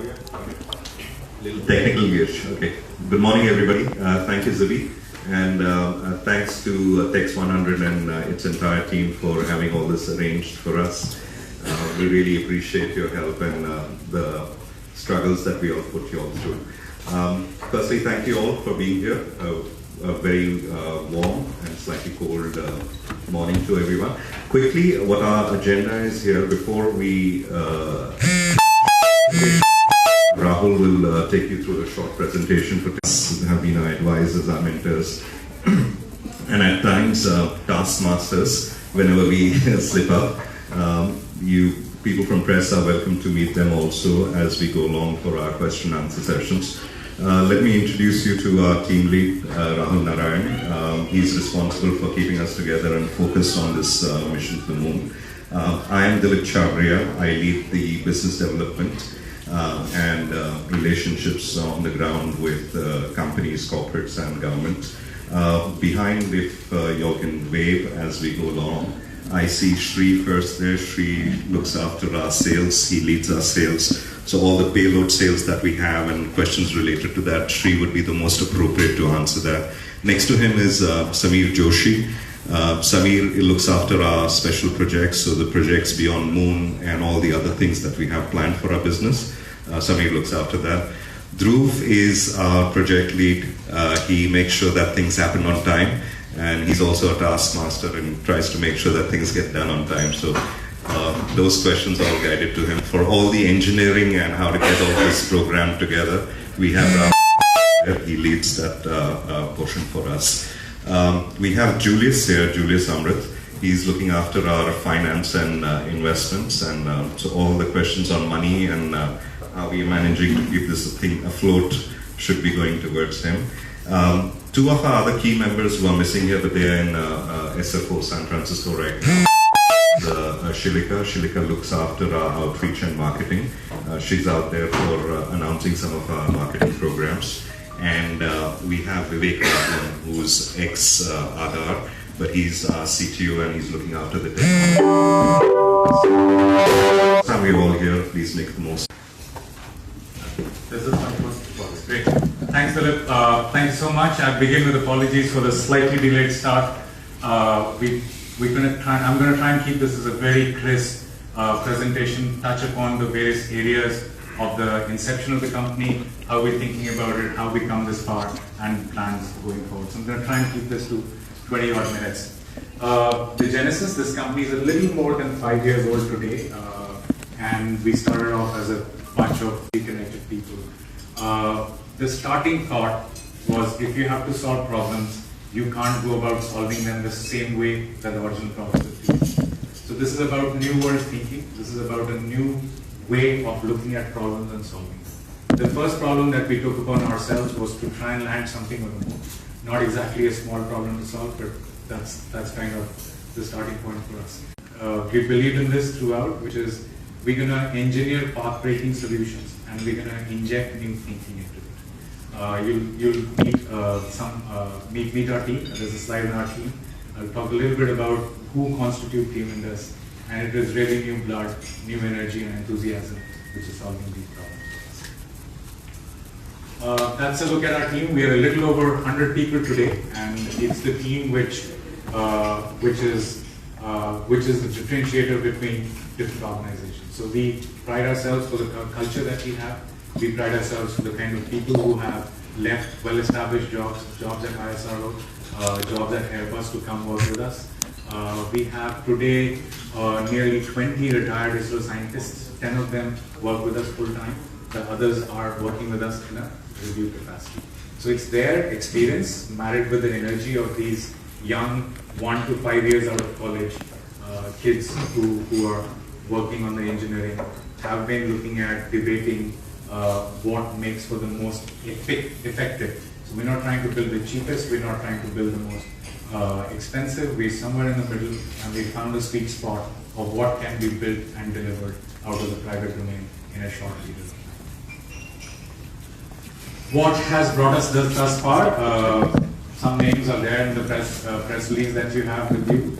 Little technical glitch. Okay. Good morning, everybody. Thank you, Zubi. And thanks to Tex 100 and its entire team for having all this arranged for us. We really appreciate your help and the struggles that we all put you all through. Firstly, thank you all for being here. A very warm and slightly cold morning to everyone. Quickly, what our agenda is here before we Rahul will take you through a short presentation for us who have been our advisors, our mentors, and at times taskmasters whenever we slip up. You people from press are welcome to meet them also as we go along for our question and answer sessions. Let me introduce you to our team lead, Rahul Narayan. He's responsible for keeping us together and focused on this mission to the moon. I am Dilip Chabria. I lead the business development and relationships on the ground with companies, corporates and government. Behind, if you all can wave as we go along, I see Shri first there. Shri looks after our sales. He leads our sales. So all the payload sales that we have and questions related to that, Shri would be the most appropriate to answer that. Next to him is Samir Joshi. Samir looks after our special projects, so the projects beyond moon and all the other things that we have planned for our business. Samir looks after that. Dhruv is our project lead. He makes sure that things happen on time, and he's also a taskmaster and tries to make sure that things get done on time. So those questions are all guided to him. For all the engineering and how to get all this program together, we have Rahul. He leads that portion for us. We have Julius here, Julius Amrit. He's looking after our finance and investments, and so all the questions on money and how we are managing to keep this thing afloat should be going towards him. Two of our other key members who are missing here, but they are in SFO, San Francisco right now. Shilika looks after our outreach and marketing. She's out there for announcing some of our marketing programs. And we have Vivek Radhan, who's ex-Aadhaar, but he's our CTO and he's looking after the technology. So we're all here, please make the most. This is my first. Great. Thanks, Philip. Thank you so much. I begin with apologies for the slightly delayed start. I'm going to try and keep this as a very crisp presentation, touch upon the various areas of the inception of the company, how we're thinking about it, how we come this far, and plans going forward. So I'm going to try and keep this to 20 odd minutes. The genesis, this company is a little more than 5 years old today, and we started off as a bunch of connected people. The starting thought was, if you have to solve problems, you can't go about solving them the same way that the original problems were used. So this is about new world thinking. This is about a new way of looking at problems and solving them. The first problem that we took upon ourselves was to try and land something on the moon. Not exactly a small problem to solve, but that's kind of the starting point for us. We believed in this throughout, which is we're going to engineer path-breaking solutions and we're going to inject new thinking into it. You'll meet our team. There's a slide on our team. I'll talk a little bit about who constitute Team Indus, and it is really new blood, new energy and enthusiasm which is solving these problems. That's a look at our team. We are a little over 100 people today, and it's the team which is the differentiator between different organizations. So we pride ourselves for the culture that we have. We pride ourselves for the kind of people who have left well-established jobs at ISRO, jobs at Airbus to come work with us. We have today nearly 20 retired ISRO scientists. 10 of them work with us full-time. The others are working with us in a review capacity. So it's their experience married with the energy of these young 1 to 5 years out of college kids who are working on the engineering, have been looking at debating what makes for the most effective. So we're not trying to build the cheapest, we're not trying to build the most expensive, we're somewhere in the middle, and we found a sweet spot of what can be built and delivered out of the private domain in a short period of time. What has brought us thus far? Some names are there in the press release that you have with you.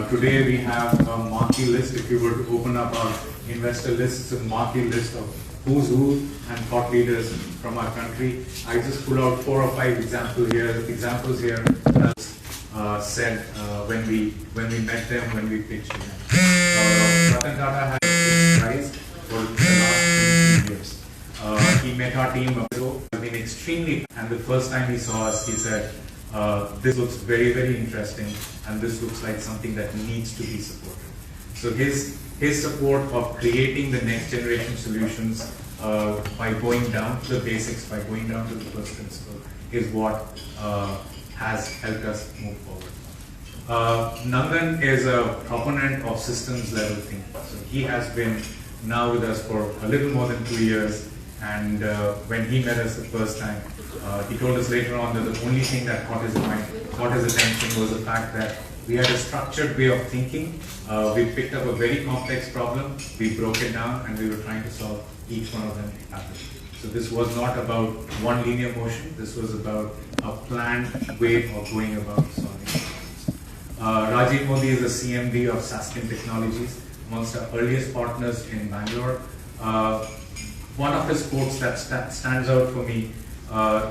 Today we have a marquee list. If you were to open up our investor list, it's a marquee list of who's who and thought leaders from our country. I just pulled out 4 or 5 examples here as said when we met them, when we pitched to them. Ratan Tata has a prize for the last 15 years. He met our team ago, has been extremely, and the first time he saw us, he said, this looks very, very interesting, and this looks like something that needs to be supported. So his support of creating the next generation solutions by going down to the basics, by going down to the first principle, is what has helped us move forward. Nandan is a proponent of systems level thinking. So he has been now with us for a little more than 2 years, and when he met us the first time, he told us later on that the only thing that caught his attention was the fact that we had a structured way of thinking. We picked up a very complex problem, we broke it down, and we were trying to solve each one of them rapidly. So this was not about one linear motion, this was about a planned way of going about solving problems. Rajiv Modi is the CMD of Saskin Technologies, amongst our earliest partners in Bangalore. One of his quotes that stands out for me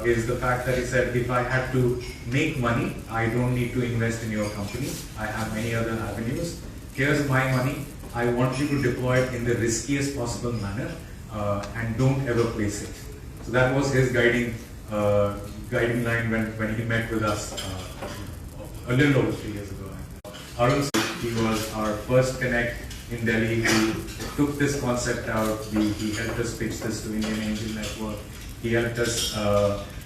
is the fact that he said, if I had to make money, I don't need to invest in your company. I have many other avenues. Here's my money. I want you to deploy it in the riskiest possible manner and don't ever place it. So that was his guiding line when he met with us a little over 3 years ago. Arun, he was our first connect in Delhi. He took this concept out. He helped us pitch this to Indian Angel Network. He helped us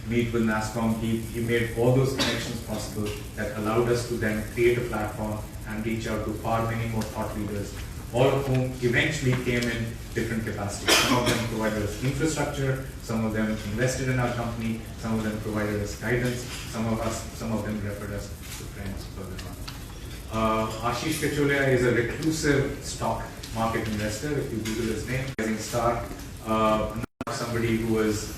meet with NASCOM. He made all those connections possible that allowed us to then create a platform and reach out to far many more thought leaders, all of whom eventually came in different capacities. Some of them provided us infrastructure, some of them invested in our company, some of them provided us guidance, some of them referred us to friends further on. Ashish Kacholia is a reclusive stock market investor. If you Google his name, rising star. Not somebody who was,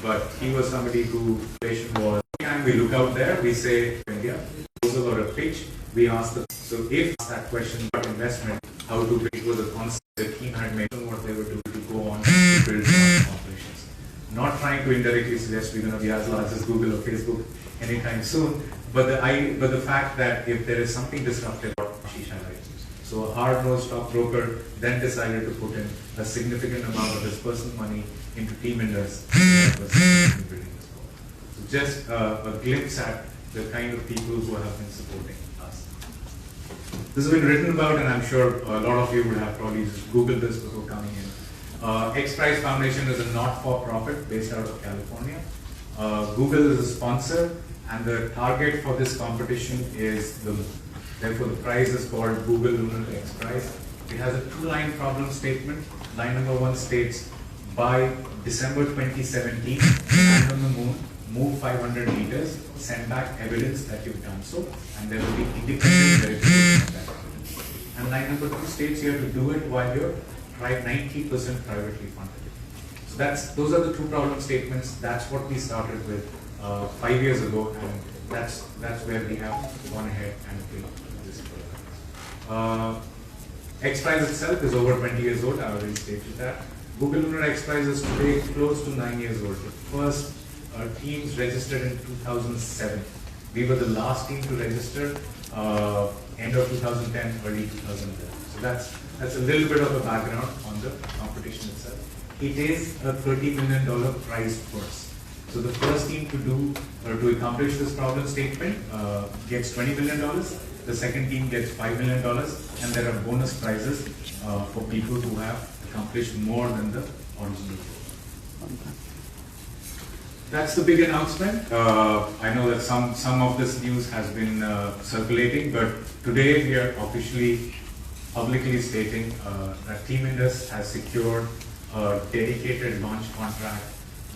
but he was somebody who patient was. Every time we look out there, we say India, proposal or a pitch. We ask them. So if that question about investment, how to build, was a concept the team had made what they would do to go on to build operations. Not trying to indirectly suggest we're going to be as large as Google or Facebook anytime soon, but the fact that if there is something disruptive, Ashish highlights. So a hard-nosed stockbroker then decided to put in a significant amount of his personal money into Team Indus in building this product. So just a glimpse at the kind of people who have been supporting us. This has been written about, and I'm sure a lot of you would have probably just Googled this before coming in. X Prize Foundation is a not-for-profit based out of California. Google is a sponsor, and the target for this competition is the moon. Therefore, the prize is called Google Lunar X Prize. It has a 2-line problem statement. Line number 1 states, by December 2017, land on the moon, move 500 meters, send back evidence that you've done so, and there will be independent verification of that evidence. And line number 2 states you have to do it while you're 90% privately funded. So those are the 2 problem statements. That's what we started with 5 years ago, and that's where we have gone ahead and built this program. X Prize itself is over 20 years old. I already stated that. Google Lunar X Prize is today close to 9 years old. The first teams registered in 2007. We were the last team to register end of 2010, early 2011. So that's a little bit of a background on the competition itself. It is a $30 million prize purse. So the first team to accomplish this problem statement gets $20 million. The second team gets $5 million, and there are bonus prizes for people who have accomplished more than the original goal. That's the big announcement. I know that some of this news has been circulating, but today we are officially publicly stating that Team Indus has secured a dedicated launch contract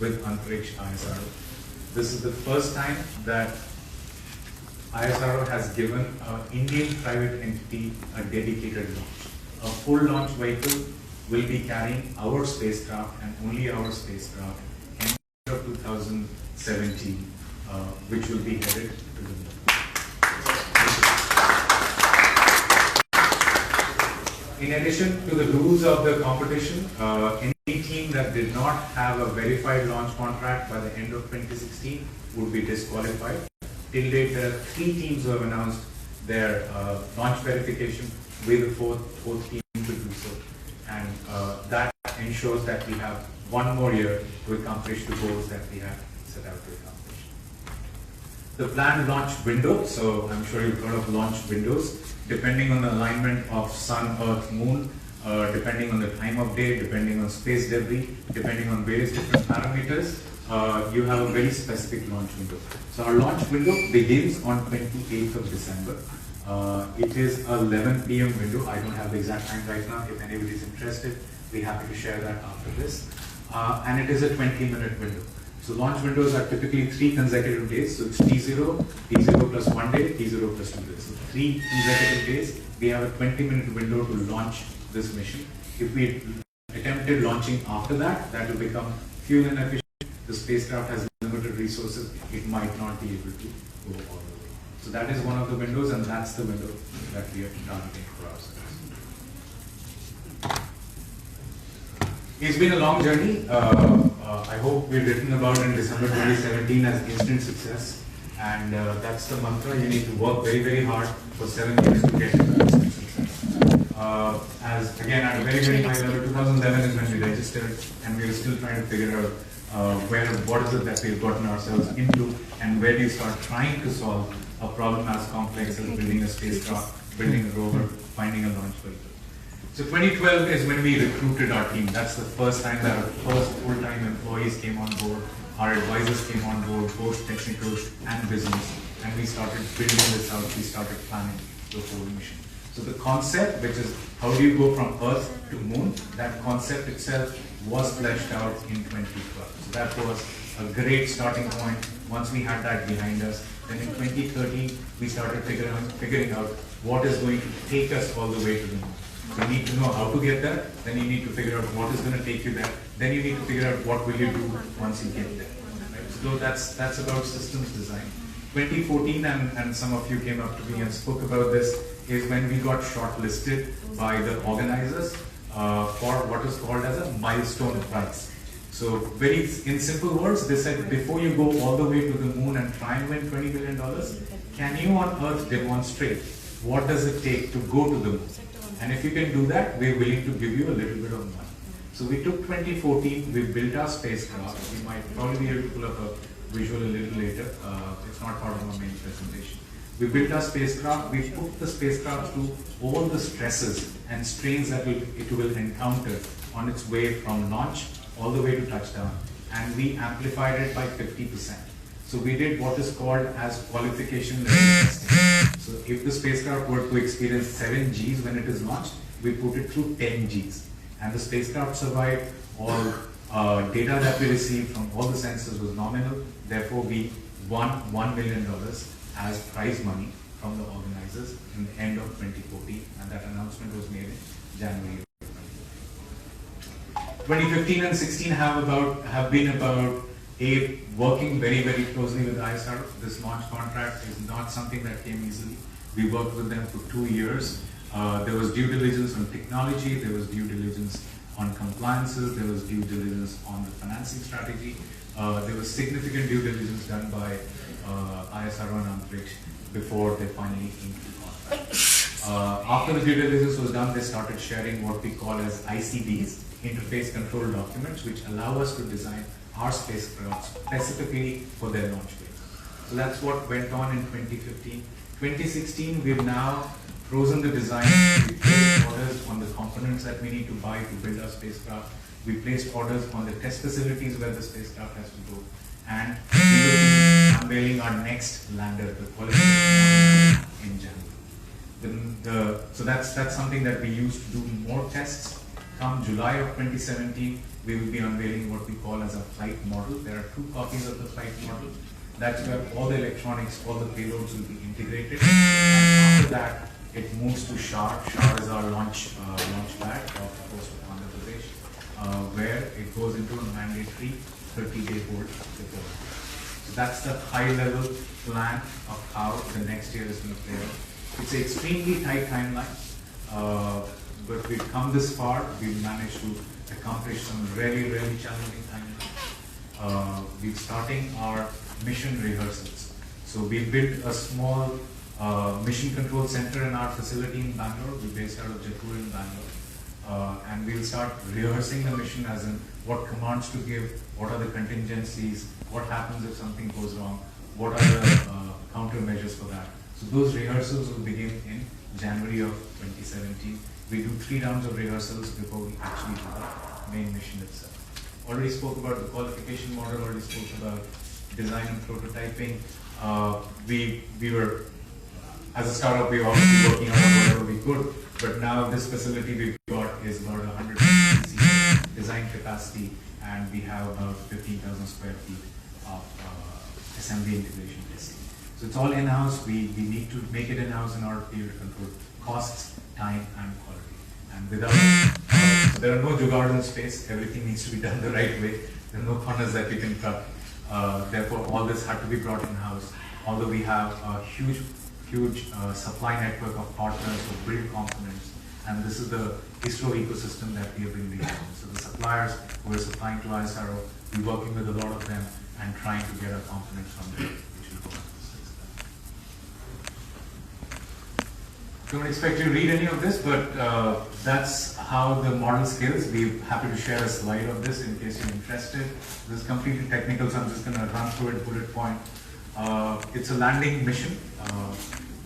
with Antariksh ISRO. This is the first time that ISRO has given an Indian private entity a dedicated launch. A full launch vehicle will be carrying our spacecraft and only our spacecraft in of 2017, which will be headed to the moon. In addition to the rules of the competition, any any team that did not have a verified launch contract by the end of 2016 would be disqualified. Till date, there are 3 teams who have announced their launch verification, with the fourth team to do so. And that ensures that we have 1 more year to accomplish the goals that we have set out to accomplish. The planned launch window, so I'm sure you've heard of launch windows, depending on the alignment of Sun, Earth, Moon, depending on the time of day, depending on space debris, depending on various different parameters, you have a very specific launch window. So our launch window begins on 28th of December. It is a 11 p.m. window. I don't have the exact time right now. If anybody is interested, we're happy to share that after this. And it is a 20-minute window. So launch windows are typically 3 consecutive days. So it's T0, T0 plus 1 day, T0 plus 2 days. So 3 consecutive days, we have a 20-minute window to launch this mission. If we attempted launching after that, that will become fuel inefficient. The spacecraft has limited resources. It might not be able to go all the way. So that is one of the windows, and that's the window that we are targeting for ourselves. It's been a long journey. I hope we've written about in December 2017 as instant success, and that's the mantra. You need to work very, very hard for 7 years to get to instant success. As again, at a very, very high level, 2011 is when we registered, and we were still trying to figure out what is it that we've gotten ourselves into, and where do you start trying to solve a problem as complex as building a spacecraft, building a rover, finding a launch vehicle. So 2012 is when we recruited our team. That's the first time that our first full-time employees came on board. Our advisors came on board, both technical and business, and we started building this out. We started planning the whole mission. So the concept, which is how do you go from Earth to Moon, that concept itself was fleshed out in 2012. So that was a great starting point. Once we had that behind us, then in 2013 we started figuring out what is going to take us all the way to the Moon. So you need to know how to get there, then you need to figure out what is going to take you there, then you need to figure out what will you do once you get there. Right? So that's about systems design. 2014, and some of you came up to me and spoke about this, is when we got shortlisted by the organizers for what is called as a milestone prize. So in simple words, they said, before you go all the way to the Moon and try and win $20 million, can you on Earth demonstrate what does it take to go to the Moon? And if you can do that, we're willing to give you a little bit of money. So we took 2014, we built our spacecraft. We might probably be able to pull up a visual a little later. It's not part of our main presentation. We built our spacecraft, we put the spacecraft through all the stresses and strains that it will encounter on its way from launch all the way to touchdown, and we amplified it by 50%. So we did what is called as qualification level testing. So if the spacecraft were to experience 7 Gs when it is launched, we put it through 10 Gs. And the spacecraft survived. All data that we received from all the sensors was nominal. Therefore, we won $1 million as prize money from the organizers in the end of 2014. And that announcement was made in January. 2015 and 16 have been about working very, very closely with ISRO. This launch contract is not something that came easily. We worked with them for 2 years. There was due diligence on technology, there was due diligence on compliances, there was due diligence on the financing strategy. There was significant due diligence done by ISRO and Antrix before they finally inked the contract. After the due diligence was done, they started sharing what we call as ICDs, interface control documents, which allow us to design our spacecraft specifically for their launch phase. So that's what went on in 2015. 2016, we've now frozen the design. We placed orders on the components that we need to buy to build our spacecraft. We placed orders on the test facilities where the spacecraft has to go. And we will be unveiling our next lander, the qualification in January. So that's something that we use to do more tests. Come July of 2017, we will be unveiling what we call as a flight model. There are 2 copies of the flight model. That's where all the electronics, all the payloads will be integrated. And after that, it moves to SHAR. SHAR is our launch pad off the coast of Andhra Pradesh, where it goes into a mandatory 30-day hold before. So that's the high-level plan of how the next year is going to play out. It's an extremely tight timeline. but we've come this far. We've managed to accomplish some really, really challenging things. We're starting our mission rehearsals. So we built a small mission control center in our facility in Bangalore. We're based out of Jaipur in Bangalore. And we'll start rehearsing the mission, as in what commands to give, what are the contingencies, what happens if something goes wrong, what are the countermeasures for that. So those rehearsals will begin in January of 2017. We do 3 rounds of rehearsals before we actually do the main mission itself. Already spoke about the qualification model, already spoke about design and prototyping. We were, as a startup, we were obviously working on whatever we could, but now this facility we've got is about 100 cc design capacity, and we have about 15,000 square feet of assembly integration testing. So it's all in-house. We need to make it in-house in order to be able to control costs, time, and quality. And without, so there are no jugaad in space. Everything needs to be done the right way. There are no corners that we can cut. Therefore, all this had to be brought in-house. Although we have a huge supply network of partners who build components, and this is the ISRO ecosystem that we have been building. So the suppliers who are supplying to ISRO, we're working with a lot of them and trying to get our components from there, which will go on. Don't expect you to read any of this, but that's how the model scales. We're happy to share a slide of this in case you're interested. This is completely technical, so I'm just going to run through it bullet point. It's a landing mission.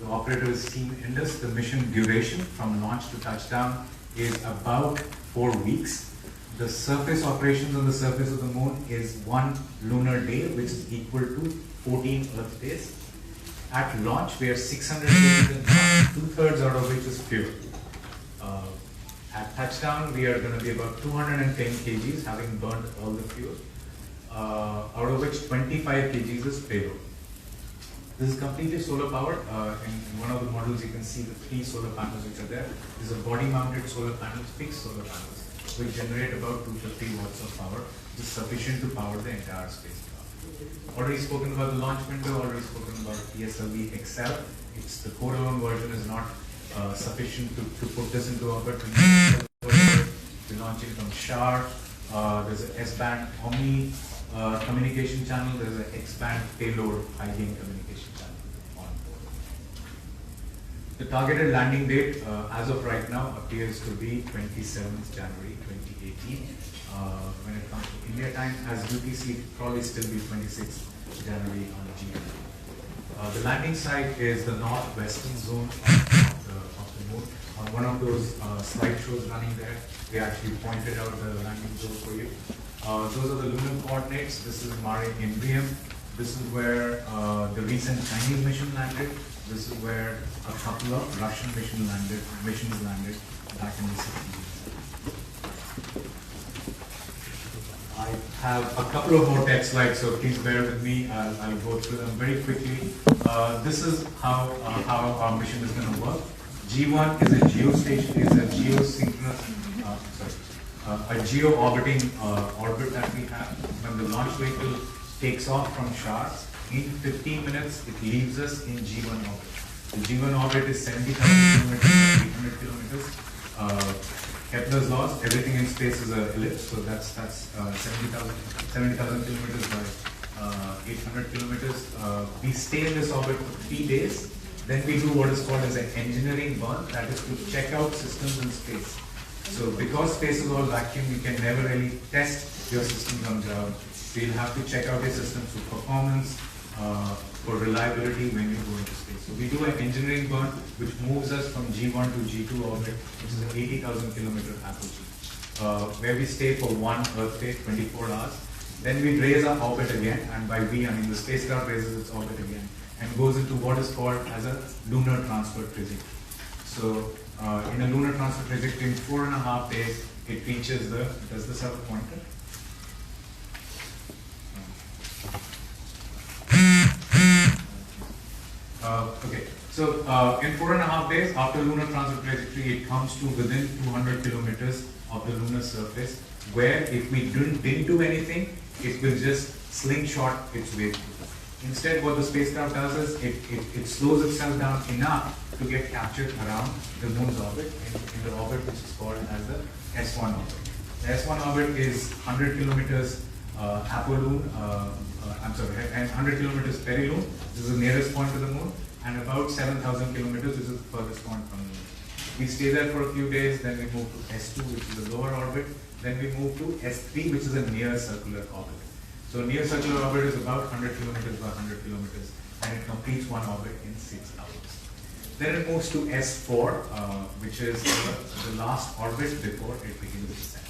The operator is Team Indus. The mission duration from launch to touchdown is about 4 weeks. The surface operations on the surface of the moon is 1 lunar day, which is equal to 14 Earth days. At launch, we are 600 kg in launch, 2/3 out of which is fuel. At touchdown, we are going to be about 210 kgs, having burned all the fuel, out of which 25 kgs is payload. This is completely solar powered. In one of the models, you can see the 3 solar panels which are there. These are body-mounted solar panels, fixed solar panels, which generate about 250 watts of power, which is sufficient to power the entire spacecraft. Already spoken about the launch window, already spoken about PSLV-XL. It's the core-alone version is not sufficient to put this into orbit. We're launching from SHAR. There's an S-band Omni communication channel. There's an X-band payload high-gain communication channel on board. The targeted landing date, as of right now, appears to be 27th January 2018. When it comes to India time, as UTC, it'll probably still be 26th January on the GMT. The landing site is the northwestern zone of the moon. On one of those slideshows running there, we actually pointed out the landing zone for you. Those are the lunar coordinates. This is Mare Imbrium. This is where the recent Chinese mission landed. This is where a couple of Russian missions landed back in the 60s. I have a couple of more text slides, so please bear with me. I'll go through them very quickly. This is how our mission is going to work. G1 is a geostation, is a geosynchronous, a geo-orbiting orbit that we have. When the launch vehicle takes off from SHAR, in 15 minutes it leaves us in G1 orbit. The G1 orbit is 70,000 kilometers, 800 kilometers. Kepler's laws, everything in space is an ellipse, so that's 70,000 kilometers by 800 kilometers. We stay in this orbit for 3 days. Then we do what is called as an engineering burn, that is to check out systems in space. So because space is all vacuum, you can never really test your systems on ground. So you'll have to check out your systems for performance, for reliability when you go into space. So we do an engineering burn which moves us from G1 to G2 orbit, which is an 80,000 kilometer apogee, where we stay for 1 Earth day, 24 hours. Then we raise our orbit again, and by we I mean the spacecraft raises its orbit again and goes into what is called as a lunar transfer trajectory. So in a lunar transfer trajectory, in 4.5 days, it reaches the, does this have a pointer? Okay, so in 4.5 days after lunar transfer trajectory, it comes to within 200 kilometers of the lunar surface, where if we didn't do anything, it will just slingshot its way through. Instead, what the spacecraft does is it slows itself down enough to get captured around the moon's orbit, in the orbit which is called as the S1 orbit. The S1 orbit is 100 kilometers apolune, and 100 kilometers perilune, this is the nearest point to the moon, and about 7,000 kilometers, which is the furthest point from the moon. We stay there for a few days, then we move to S2, which is a lower orbit, then we move to S3, which is a near circular orbit. So near circular orbit is about 100 kilometers by 100 kilometers, and it completes one orbit in 6 hours. Then it moves to S4, which is the last orbit before it begins descent.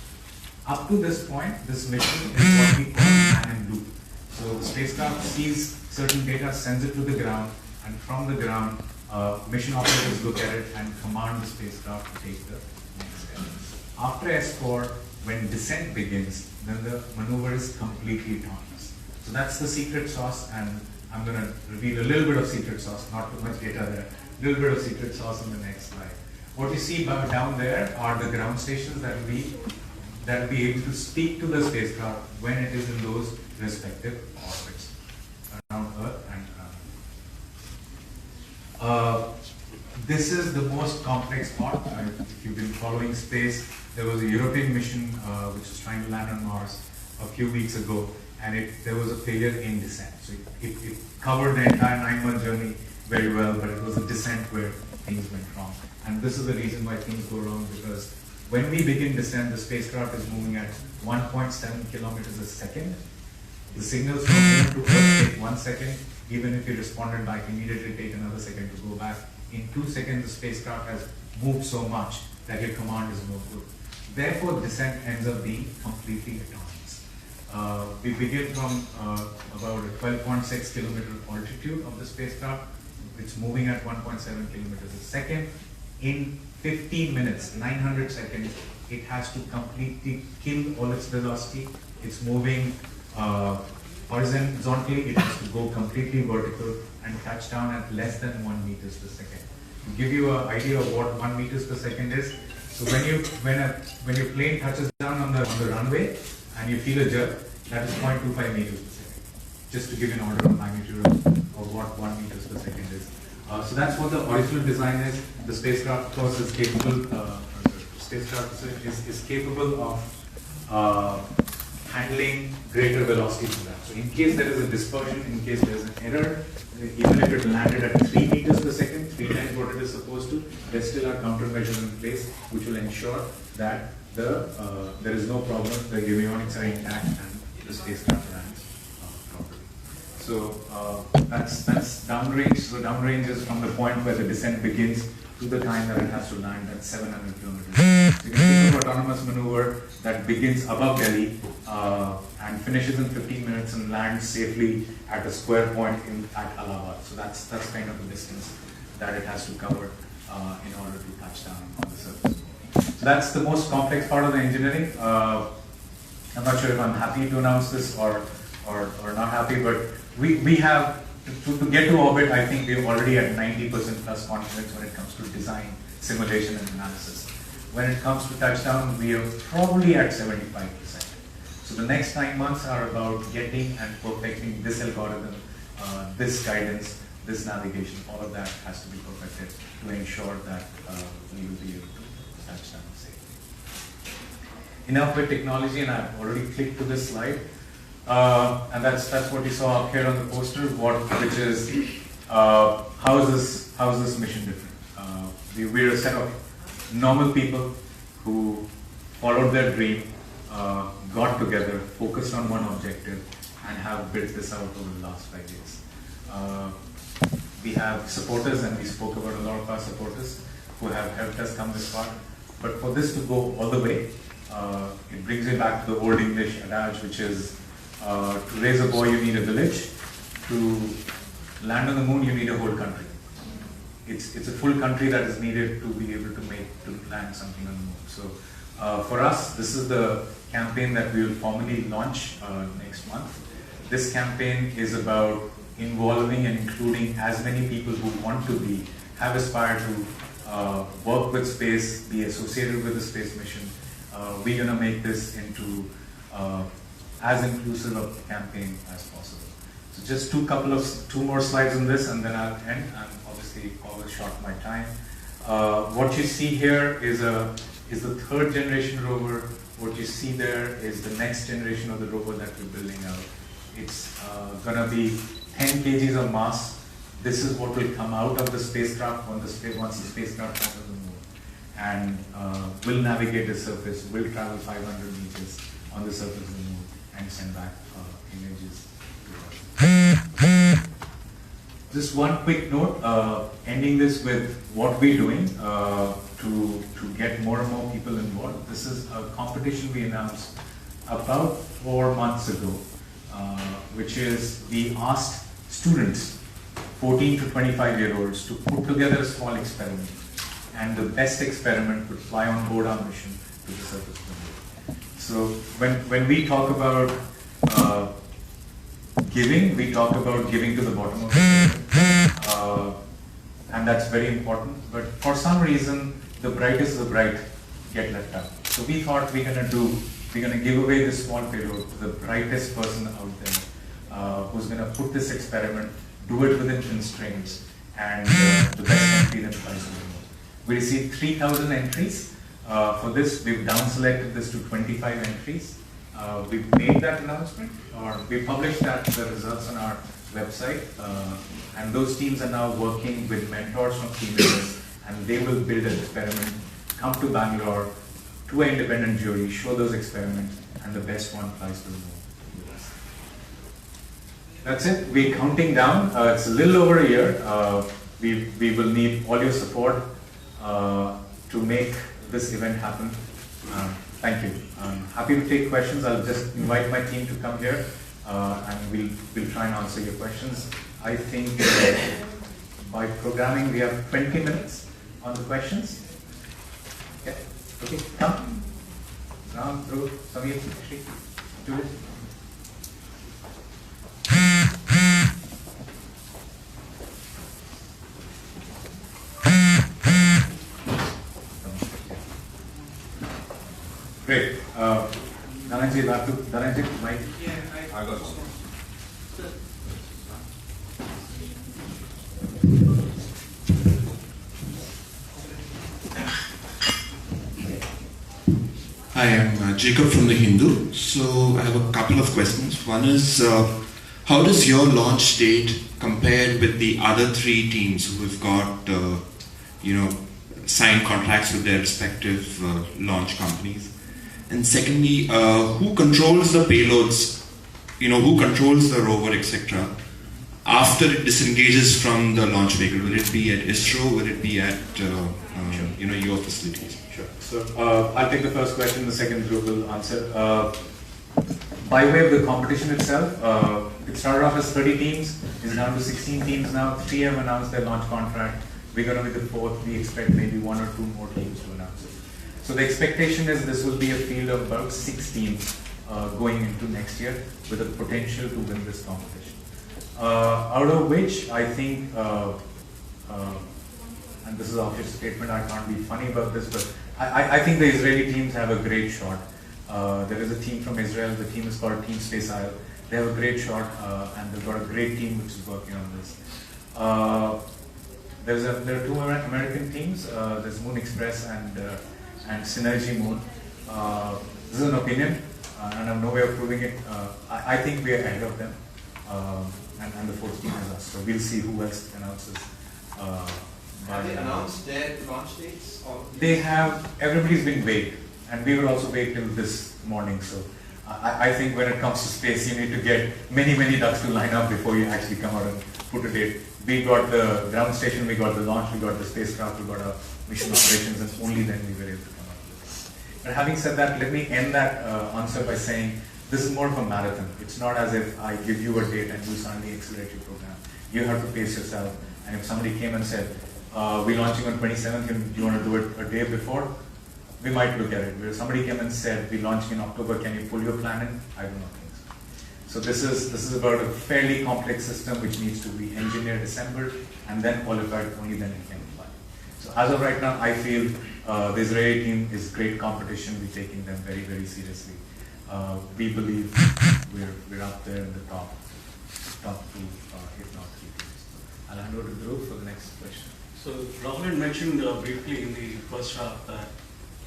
Up to this point, this mission is what we call man in loop. So the spacecraft sees certain data, sends it to the ground, and from the ground, mission operators look at it and command the spacecraft to take the next step. After S4, when descent begins, then the maneuver is completely autonomous. So that's the secret sauce, and I'm going to reveal a little bit of secret sauce, not too much data there, a little bit of secret sauce in the next slide. What you see down there are the ground stations that will be able to speak to the spacecraft when it is in those respective orbits around Earth and around. This is the most complex part. If you've been following space, there was a European mission which was trying to land on Mars a few weeks ago, and there was a failure in descent. So it covered the entire 9-month journey very well, but it was a descent where things went wrong. And this is the reason why things go wrong, because when we begin descent, the spacecraft is moving at 1.7 kilometers a second. The signals from here to Earth take 1 second. Even if you responded back, immediately take another second to go back. In 2 seconds, the spacecraft has moved so much that your command is no good. Therefore, descent ends up being completely autonomous. We begin from about a 12.6 kilometer altitude of the spacecraft. It's moving at 1.7 kilometers a second. In 15 minutes, 900 seconds, it has to completely kill all its velocity. It's moving horizontally, it has to go completely vertical and touch down at less than 1 meters per second. To give you an idea of what 1 meters per second is, so when your plane touches down on the runway and you feel a jerk, that is 0.25 meters per second. Just to give you an order of magnitude of what 1 meters per second is. So that's what the original design is. The spacecraft, of course, is capable. Is capable of handling greater velocities than that. So in case there is a dispersion, in case there is an error, even if it landed at 3 meters per second, 3 times what it is supposed to, there still are countermeasures in place which will ensure that there is no problem, the avionics are intact, and the spacecraft lands properly. So that's downrange. So downrange is from the point where the descent begins to the time that it has to land, that's 700 kilometers. So you can think of autonomous maneuver that begins above Delhi and finishes in 15 minutes and lands safely at a square point at Allahabad. So that's kind of the distance that it has to cover in order to touch down on the surface. So that's the most complex part of the engineering. I'm not sure if I'm happy to announce this or not happy, but we have, to get to orbit, I think we're already at 90% plus confidence when it comes to design, simulation, and analysis. When it comes to touchdown, we are probably at 75%. So the next 9 months are about getting and perfecting this algorithm, this guidance, this navigation. All of that has to be perfected to ensure that we will be able to touch down safely. Enough with technology, and I've already clicked to this slide. And that's what you saw up here on the poster, which is how is this mission different? We're a set of normal people who followed their dream, got together, focused on one objective, and have built this out over the last 5 years. We have supporters, and we spoke about a lot of our supporters who have helped us come this far. But for this to go all the way, it brings me back to the old English adage, which is, to raise a boy, you need a village. To land on the moon, you need a whole country. It's a full country that is needed to be able to land something on the moon. So for us, this is the campaign that we will formally launch next month. This campaign is about involving and including as many people who want to have aspired to work with space, be associated with the space mission. We're going to make this into as inclusive of the campaign as possible. So just two more slides on this, and then I'll end. I'm obviously always short my time. What you see here is the third generation rover. What you see there is the next generation of the rover that we're building out. It's gonna be 10 kgs of mass. This is what will come out of the spacecraft once the spacecraft passes the moon, and will navigate the surface, will travel 500 meters on the surface of the moon, and send back images to Earth. Just one quick note, ending this with what we're doing to get more and more people involved. This is a competition we announced about 4 months ago, which is we asked students, 14 to 25-year-olds, to put together a small experiment, and the best experiment would fly on board our mission to the surface of the moon. So when we talk about giving, we talk about giving to the bottom of the pyramid, and that's very important. But for some reason, the brightest of the bright get left out. So we thought we're gonna give away this small payload to the brightest person out there, who's gonna put this experiment, do it within constraints, and the best entry that flies to the moon. We received 3,000 entries. For this, we've down selected this to 25 entries. We've made that announcement, or we published the results on our website, and those teams are now working with mentors from teammates, and they will build an experiment, come to Bangalore, to an independent jury, show those experiments, and the best one flies to the moon with us. That's it. We're counting down. It's a little over a year. We will need all your support to make this event happen. Thank you. I'm happy to take questions. I'll just invite my team to come here, and we'll try and answer your questions. I think by programming we have 20 minutes on the questions. Okay, come. Ram, through, Samir, Shri, do it. Great. Dhananjay, Dhananjay, Mike. Yeah, I got it. Hi, I'm Jacob from The Hindu. So I have a couple of questions. One is, how does your launch date compare with the other 3 teams who have got, signed contracts with their respective launch companies? And secondly, who controls the payloads, who controls the rover, etc., after it disengages from the launch vehicle? Will it be at ISRO? Will it be at, your facilities? Sure. So I'll take the first question, the second Dhruv will answer. By way of the competition itself, it started off as 30 teams, it's down to 16 teams now. 3 have announced their launch contract. We're going to be the 4th. We expect maybe 1 or 2 more teams to announce it. So the expectation is this will be a field of about 6 teams going into next year with the potential to win this competition. Out of which I think, and this is an obvious statement, I can't be funny about this, but I think the Israeli teams have a great shot. There is a team from Israel, the team is called Team Space Isle. They have a great shot, and they've got a great team which is working on this. There are 2 American teams, there's Moon Express and Synergy Moon. This is an opinion, and I have no way of proving it. I think we are ahead of them, and the 4th team is us. So we'll see who else announces. Have they announced their launch dates? They have, everybody's been vague, and we will also wait till this morning. So I think when it comes to space, you need to get many ducks to line up before you actually come out and put a date. We got the ground station, we got the launch, we got the spacecraft, we got our mission operations, and only then we were able to come out with this. But having said that, let me end that answer by saying this is more of a marathon. It's not as if I give you a date and you suddenly accelerate your program. You have to pace yourself. And if somebody came and said, we're launching on 27th, do you want to do it a day before? We might look at it. If somebody came and said, we're launching in October, can you pull your plan in? I do not think so. So this is about a fairly complex system which needs to be engineered, assembled, and then qualified. Only then it can fly. So as of right now, I feel the Israeli team is great competition. We're taking them very seriously. We believe we're up there in the top. top 2, if not 3 teams. I'll hand over to Dhruv for the next question. So Rahul had mentioned briefly in the first half that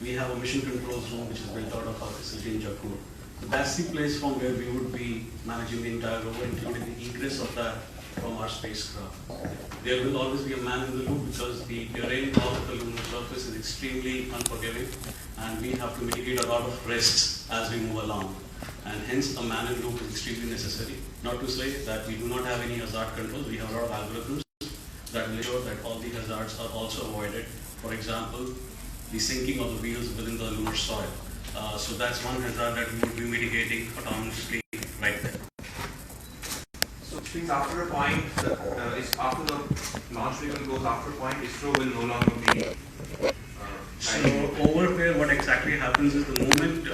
we have a mission controls room which is built out of our facility in Jaipur. So that's the place from where we would be managing the entire rover, including the egress of that from our spacecraft. There will always be a man in the loop because the terrain of the lunar surface is extremely unforgiving and we have to mitigate a lot of risks as we move along. And hence a man in the loop is extremely necessary. Not to say that we do not have any hazard controls, we have a lot of algorithms that will ensure that all the hazards are also avoided. For example, the sinking of the wheels within the lunar soil. So that's one hazard that we will be mitigating autonomously right there. So it means after a point, after the launch vehicle goes after a point, ISRO will no longer be. So over there, what exactly happens is the moment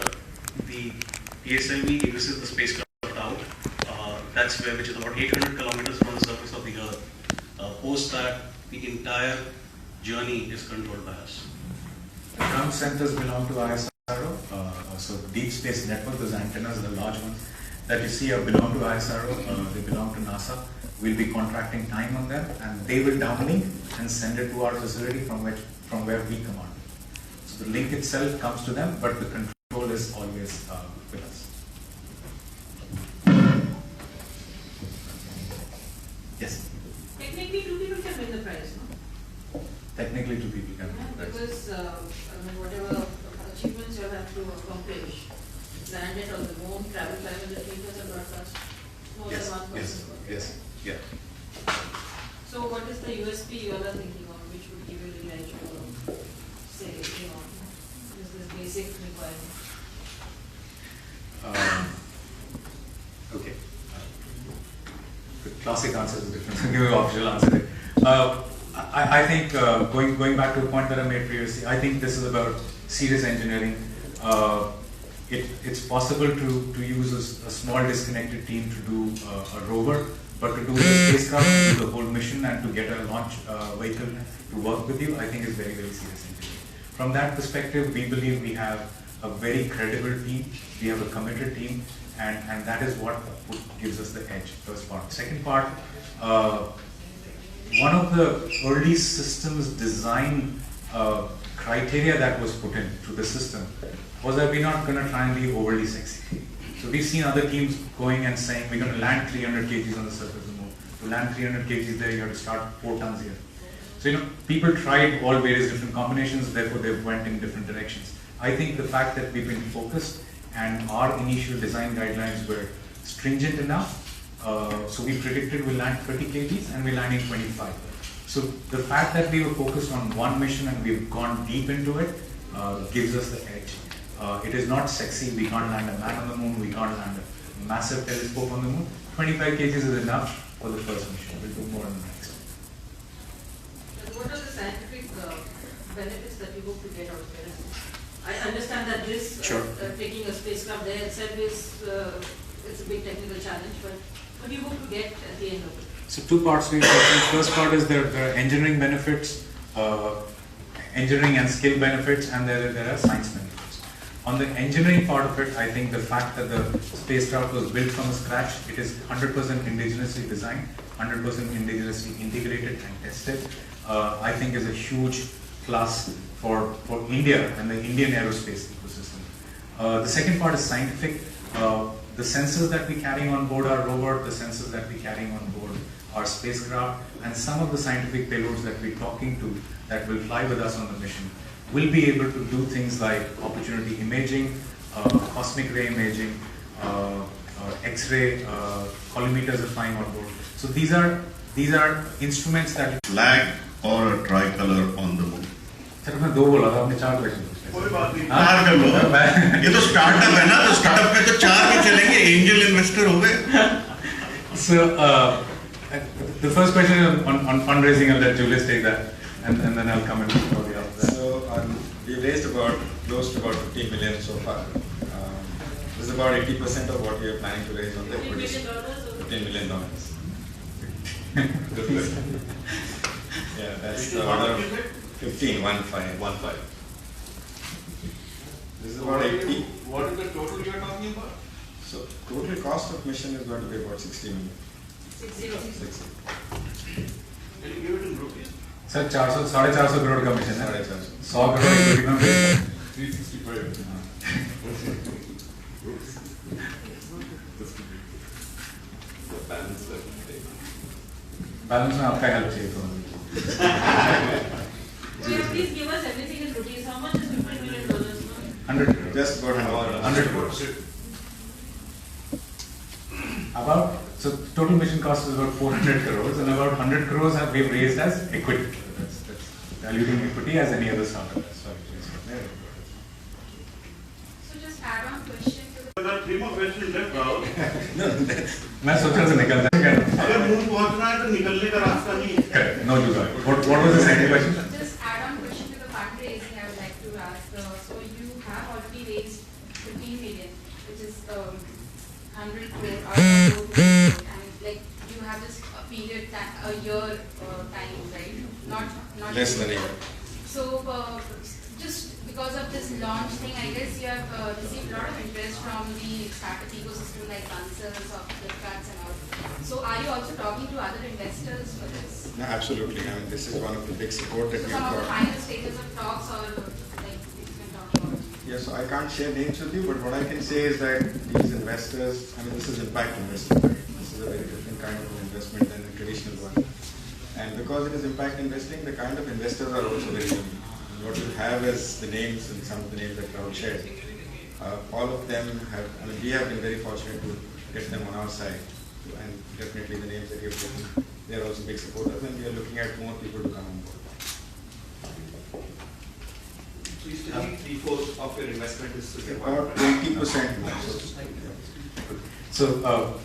the PSLV egress the spacecraft out, that's where, which is about 800 kilometers from the surface of the Earth. Post that, the entire journey is controlled by us. The ground centers belong to ISRO. So Deep Space Network, those antennas, the large ones that you see belong to ISRO. They belong to NASA. We'll be contracting time on them, and they will downlink and send it to our facility from where we command. So the link itself comes to them, but the control is always with us. Yes. Technically, 2 people can win the prize, no? Technically, 2 people can. Yeah, because whatever achievements you have to accomplish, land it on the moon, travel 500 meters and broadcast more than one person. Yes. Yeah. So, what is the USP you all are thinking of, which would give you the edge to say, is this basic requirement? Okay. The classic answer is different. I'll give you an official answer. I think going back to a point that I made previously, I think this is about serious engineering. It's possible to use a small disconnected team to do a rover, but to do the spacecraft, to do the whole mission, and to get a launch vehicle to work with you, I think is very, very serious engineering. From that perspective, we believe we have a very credible team, we have a committed team, and that is what gives us the edge, first part. Second part, one of the early systems design criteria that was put into the system was that we're not going to try and be overly sexy. So we've seen other teams going and saying we're going to land 300 kgs on the surface of the moon. To land 300 kgs there, you have to start 4 tons here. So people tried all various different combinations, therefore they went in different directions. I think the fact that we've been focused and our initial design guidelines were stringent enough, so we predicted we'll land 30 kgs and we're landing 25. So the fact that we were focused on one mission and we've gone deep into it gives us the edge. It is not sexy, we can't land a man on the moon, we can't land a massive telescope on the moon. 25 kgs is enough for the first mission, we'll do more on the next. What are the scientific benefits that you hope to get out of it? I understand that this taking a spacecraft there itself is it's a big technical challenge, but what do you hope to get at the end of it? So 2 parts to your question. First part is there are engineering benefits, engineering and skill benefits, and there are science benefits. On the engineering part of it, I think the fact that the spacecraft was built from scratch, it is 100% indigenously designed, 100% indigenously integrated and tested, I think is a huge plus for India and the Indian aerospace ecosystem. The second part is scientific. The sensors that we carry on board our rover, the sensors that we carry on board our spacecraft, and some of the scientific payloads that we're talking to that will fly with us on the mission will be able to do things like opportunity imaging, cosmic ray imaging, X-ray, collimators are flying on board. So these are instruments that flag or a tricolor on the moon. Sir मैं 2 बोला था, आपने 4 question पूछे। कोई बात नहीं, 4 कर लो। ये तो स्टार्टअप है ना, तो स्टार्टअप में तो 4 भी चलेंगे, एंजल इन्वेस्टर हो गए। So the first question is on fundraising. I'll let Julius take that, and then I'll come in for the other. So we raised close to about 50 million so far. This is about 80% of what we are planning to raise on the $15 million. Yeah, that's the order of 15. This is about 80. What is the total you are talking about? So total cost of mission is going to be about 60 million. 60. Can you give it in rupees? Sir, 450 crore का mission है, 100 crore equity में भेज 365. Balance में आपका help चाहिए तो. Please give us everything in rupees. How much is $50 million? 100. Just about 100 crores. About, so total mission cost is about 400 crores, and about 100 crores have been raised as equity. That's diluting equity as any other startup. So just add on question to the. There are 3 more questions left, Rahul. मैं सोचा से निकल जाएगा. अगर moon पहुंचना है तो निकलने का रास्ता नहीं है. Correct. No jugaad. What was the second question? Just add on question to the fundraising, I would like to ask. So you have already raised 15 million, which is 100 crore out of 4 crore, and like you have this period, a year time, right? Not Less than a year. So just because of this launch thing, I guess you have received a lot of interest from the startup ecosystem like concerns of Flipkarts and all. So are you also talking to other investors for this? No, absolutely. I mean, this is one of the big support that So we've some of the got. final stages of talks, or like you can talk about? Yes, so I can't share names with you, but what I can say is that these investors, I mean, this is impact investment. Right? This is a very different kind of investment than a traditional one. And because it is impact investing, the kind of investors are also very unique. What you have is the names, and some of the names that Rahul shared. All of them have, I mean, we have been very fortunate to get them on our side. And definitely the names that you have taken, they are also big supporters, and we are looking at more people to come on board. So you still need 3/4 of your investment is to get About 20% more. So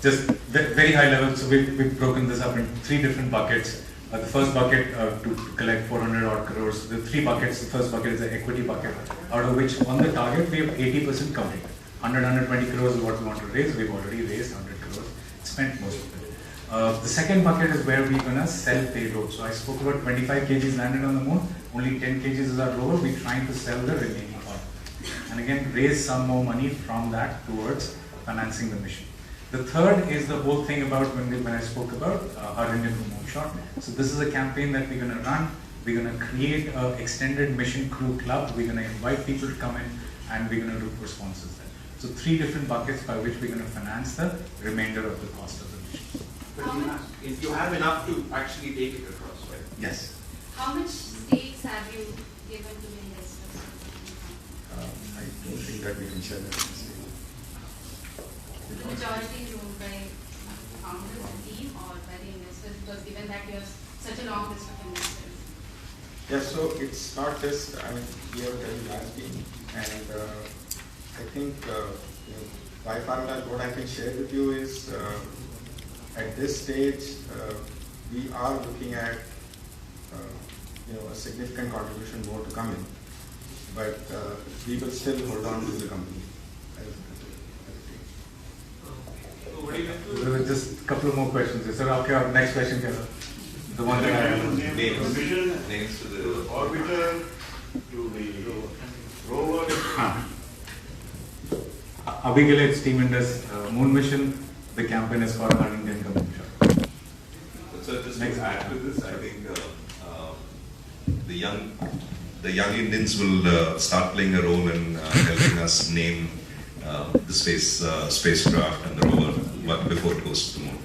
just very high level, so we've broken this up in 3 different buckets. The first bucket to collect 400 odd crores. The 3 buckets, the first bucket is the equity bucket, out of which on the target we have 80% covered. 120 crores is what we want to raise. We've already raised 100 crores, spent most of it. The second bucket is where we're going to sell payload. So I spoke about 25 kgs landed on the moon, only 10 kgs is our rover. We're trying to sell the remaining part. And again, raise some more money from that towards financing the mission. The third is the whole thing about when I spoke about our Indian moonshot. So this is a campaign that we're going to run. We're going to create an extended mission crew club. We're going to invite people to come in, and we're going to look for sponsors there. So 3 different buckets by which we're going to finance the remainder of the cost of the mission. But you have enough to actually take it across, right? Yes. How much stakes have you given to the investors? I don't think that we can share that. The majority is owned by founders, the team, or by the investors, because given that you have such a long list of investors. Yes, so it's not just, I mean, we have a very large team, and I think by far what I can share with you is at this stage we are looking at a significant contribution more to come in, but we will still hold on to the company. There were just a couple of more questions. Sir, okay, next question. The one that I have. Names to the orbiter, to the rover. Abhi ke liye it's Team Indus Moon Mission. The campaign is called our Indian Moonshot. So just to add to this, I think the young Indians will start playing a role in helping us name the spacecraft and the rover, but before it goes to the moon.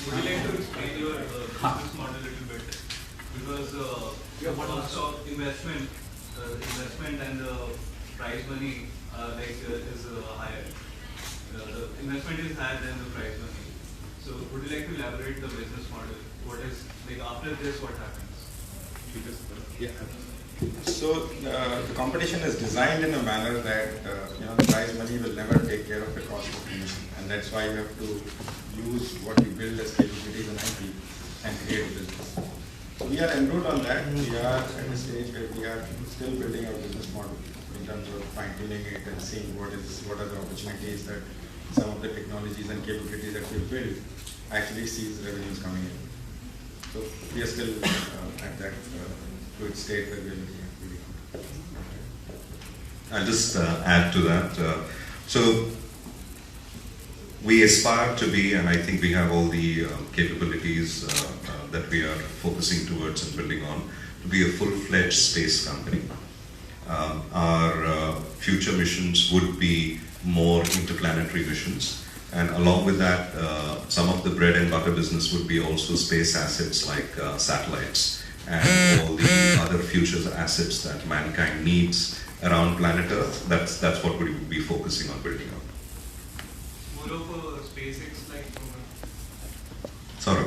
Would you like to explain your business model a little bit? Because your cost of investment and the prize money is higher. The investment is higher than the prize money. So would you like to elaborate the business model? What is, like, after this, what happens? So the competition is designed in a manner that the prize money will never take care of the cost of the mission, and that's why you have to use what we build as capabilities and IP and create a business. So we are enrolled on that. We are at a stage where we are still building our business model in terms of fine-tuning it and seeing what are the opportunities that some of the technologies and capabilities that we build actually sees revenues coming in. So we are still at that fluid state that we are looking at. I'll just add to that. So we aspire to be, and I think we have all the capabilities that we are focusing towards and building on, to be a full-fledged space company. Our future missions would be more interplanetary missions, and along with that, some of the bread and butter business would be also space assets like satellites and all the other future assets that mankind needs around planet Earth. That's what we would be focusing on building on. More of a SpaceX-like program. Sort of,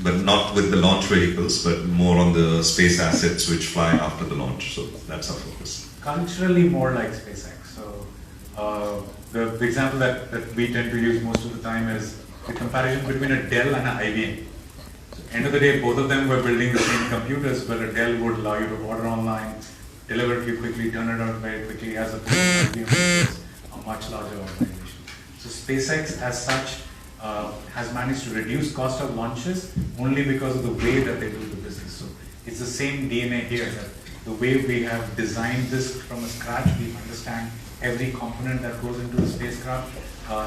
but not with the launch vehicles, but more on the space assets which fly after the launch. So that's our focus. Culturally more like SpaceX. So the example that we tend to use most of the time is the comparison between a Dell and an IBM. So end of the day, both of them were building the same computers, but a Dell would allow you to order online, deliver it to you quickly, turn it out very quickly, as opposed to IBM, which is a much larger organization. So SpaceX as such has managed to reduce cost of launches only because of the way that they do the business. So it's the same DNA here, that the way we have designed this from scratch, we understand every component that goes into the spacecraft,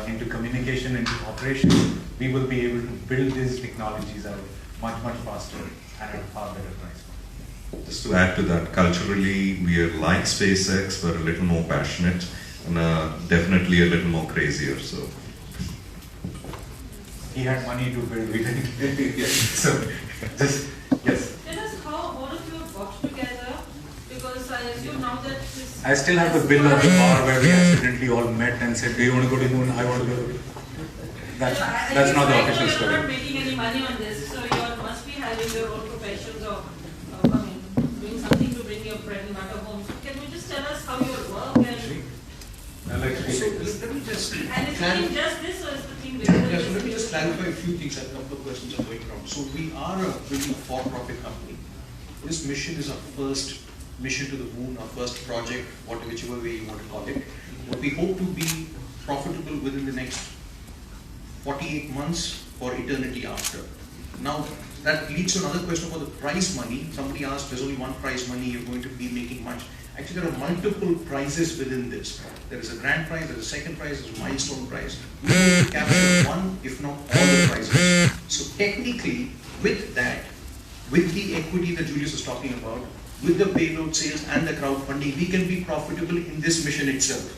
into communication, into operation. We will be able to build these technologies out much faster and at a far better price. Just to add to that, culturally we are like SpaceX, but a little more passionate and definitely a little more crazier. So he had money to build, we didn't. So just yes. Tell us how all of you have got together, because I assume now that this... I still have the bill of the bar where we accidentally all met and said, do you want to go to the moon? I want to go to the moon. That's not the official story. You're not making any money on this, so you must be having your own professions or doing something to bring your bread and butter home. So can you just tell us how your work and... So let me just And is the team just this, or is the team bigger than so this? let me just clarify a few things. A couple of questions are going around. So we are a really for-profit company. This mission is our first mission to the moon, our first project, whichever way you want to call it. But we hope to be profitable within the next 48 months for eternity after. Now, that leads to another question about the prize money. Somebody asked, there's only one prize money, you're going to be making much. Actually, there are multiple prizes within this. There is a grand prize, there's a second prize, there's a milestone prize. We will capture one, if not all the prizes. So technically, with that, with the equity that Julius was talking about, with the payload sales and the crowdfunding, we can be profitable in this mission itself.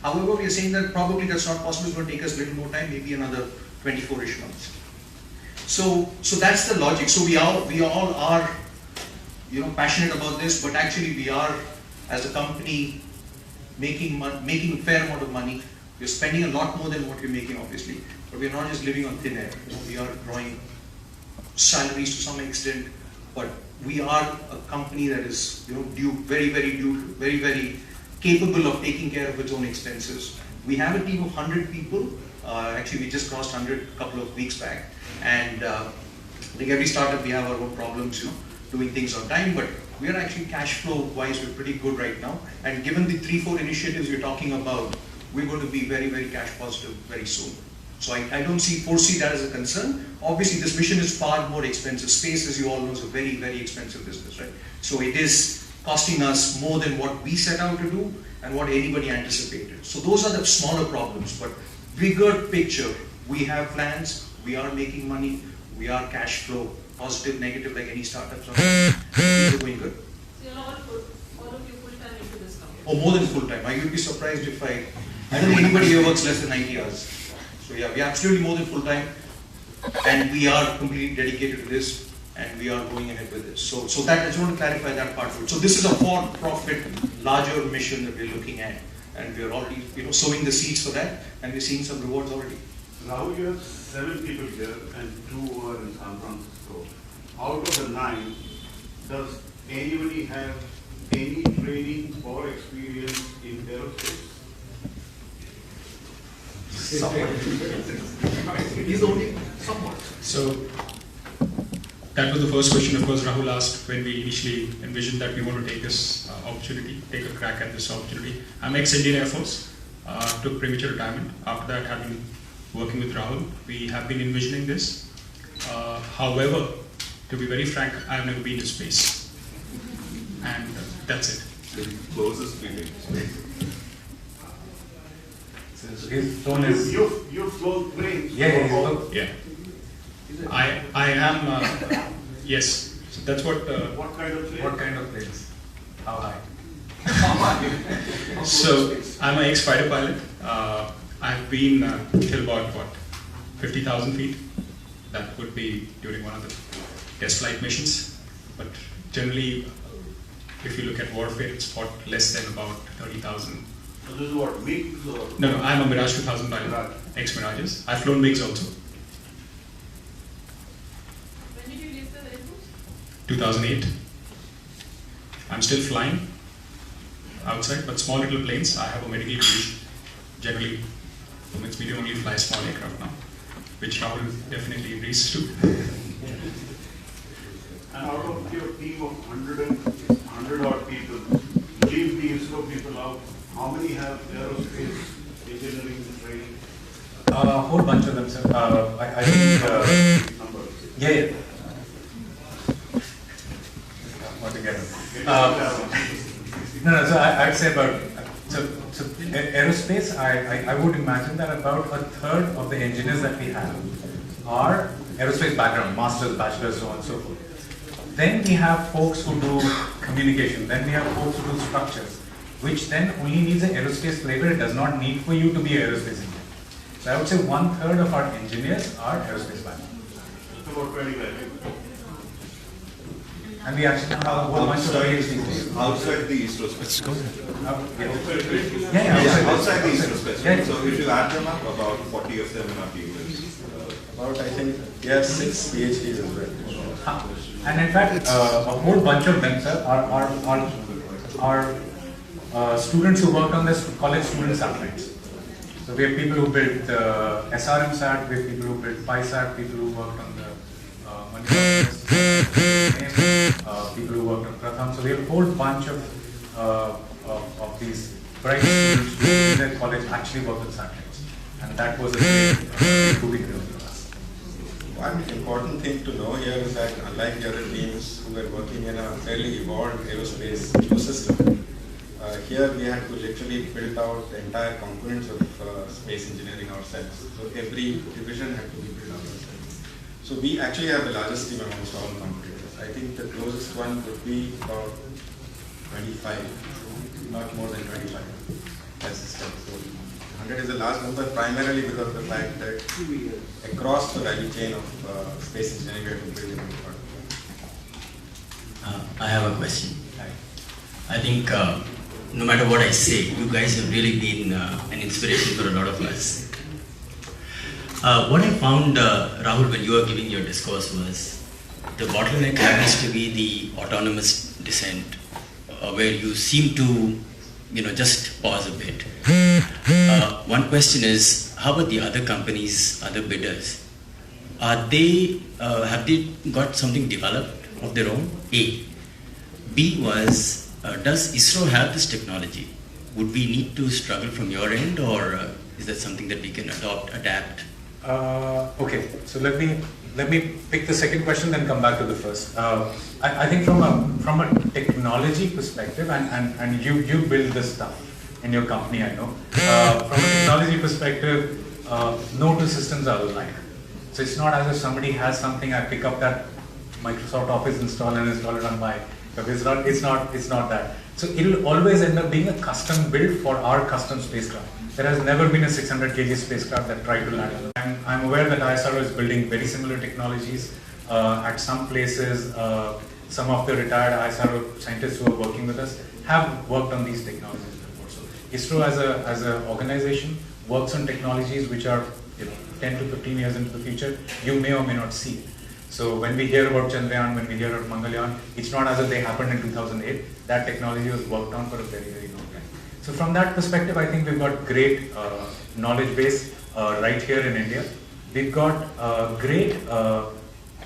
However, we are saying that probably that's not possible. It's going to take us a little more time, maybe another 24-ish months. So that's the logic. So we all are, passionate about this, but actually we are, as a company, making a fair amount of money. We're spending a lot more than what we're making, obviously, but we're not just living on thin air. We are drawing salaries to some extent, but we are a company that is, very capable of taking care of its own expenses. We have a team of 100 people. Actually, we just crossed 100 a couple of weeks back, and like every startup, we have our own problems, doing things on time, but we are actually cash flow wise, we're pretty good right now. And given the 3-4 initiatives we're talking about, we're going to be very cash positive very soon. So I don't foresee that as a concern. Obviously, this mission is far more expensive. Space, as you all know, is a very expensive business, right? So it is costing us more than what we set out to do and what anybody anticipated. So those are the smaller problems, but bigger picture, we have plans, we are making money, we are cash flow positive, negative, like any startups. Things are going good. So you're all of you full-time into this company? Oh, more than full-time. I would be surprised if I don't think anybody here works less than 90 hours. So yeah, we are absolutely more than full-time, and we are completely dedicated to this, and we are going ahead with this. So that I just want to clarify that part of it. So this is a for-profit, larger mission that we're looking at, and we're already, sowing the seeds for that, and we're seeing some rewards already. Now you have 7 people here and 2 are in San Francisco. Out of the 9, does anybody have any training or experience in aerospace? He's only somewhat. So that was the first question, of course, Rahul asked when we initially envisioned that we want to take this opportunity, take a crack at this opportunity. I'm ex-Indian Air Force, took premature retirement. After that, having working with Rahul, we have been envisioning this. However, to be very frank, I've never been to space, and that's it. The closest we did. he's flown his. You've flown planes. Yeah. I am, yes, so that's what... What kind of plane? What kind of planes? How high? So, I'm an ex-fighter pilot. I've been till about, 50,000 feet. That would be during one of the test flight missions. But generally, if you look at warfare, it's less than about 30,000. So this is what, MiGs or? No, I'm a Mirage 2000 pilot, ex-Mirages. I've flown MiGs also. When did you leave the Air Force? 2008. I'm still flying outside, but small little planes. I have a medical leave. Generally, permits me to only fly small aircraft now, which Rahul definitely agrees to. And out of your team of 100 odd people, leave the ISRO people out, how many have aerospace engineering training? A whole bunch of them, sir. I think. Numbers. Yeah. What together? No. So I'd say about so aerospace. I would imagine that about a third of the engineers that we have are aerospace background, masters, bachelors, so on and so forth. Then we have folks who do communication. Then we have folks who do structures, which then only needs an aerospace flavor. It does not need for you to be an aerospace engineer. So I would say 1/3 of our engineers are aerospace background. It's about 25. And we actually have a whole bunch of PhDs. Outside the ISRO space. Yeah, outside the ISRO space. Yeah. So if you add them up, about 40 of them in our team is. About, I think, we have 6 PhDs as well. And in fact, a whole bunch of them, sir, are students who worked on this college student satellites. So we have people who built SRM sat, we have people who built PISAT, people who worked on the people who worked on Pratham. So we have a whole bunch of these bright students who in their college actually worked on satellites. And that was a great proving ground for us. One important thing to know here is that unlike the other teams who were working in a fairly evolved aerospace ecosystem, here we had to literally build out the entire components of space engineering ourselves. So every division had to be built out ourselves. So we actually have the largest team amongst all competitors. I think the closest one would be about 25, not more than 25 as systems. So 100 is a large number primarily because of the fact that across the value chain of space engineering we have to build a new product. I have a question. I think no matter what I say, you guys have really been an inspiration for a lot of us. What I found, Rahul, when you were giving your discourse was the bottleneck happens to be the autonomous descent, where you seem to, just pause a bit. One question is, how about the other companies, other bidders? Have they got something developed of their own? A. B was, does ISRO have this technology? Would we need to struggle from your end, or is that something that we can adapt? Okay, so let me pick the second question, then come back to the first. I think from a technology perspective, and you build this stuff in your company, I know. From a technology perspective, no two systems are alike. So it's not as if somebody has something, I pick up that Microsoft Office install and install it on my. It's not that. So it'll always end up being a custom build for our custom spacecraft. There has never been a 600 kg spacecraft that tried to land. I'm aware that ISRO is building very similar technologies. At some places, some of the retired ISRO scientists who are working with us have worked on these technologies before. So ISRO as an organization works on technologies which are 10 to 15 years into the future. You may or may not see it. So when we hear about Chandrayaan, when we hear about Mangalyaan, it's not as if they happened in 2008. That technology was worked on for a very, very long time. So from that perspective, I think we've got great knowledge base right here in India. We've got great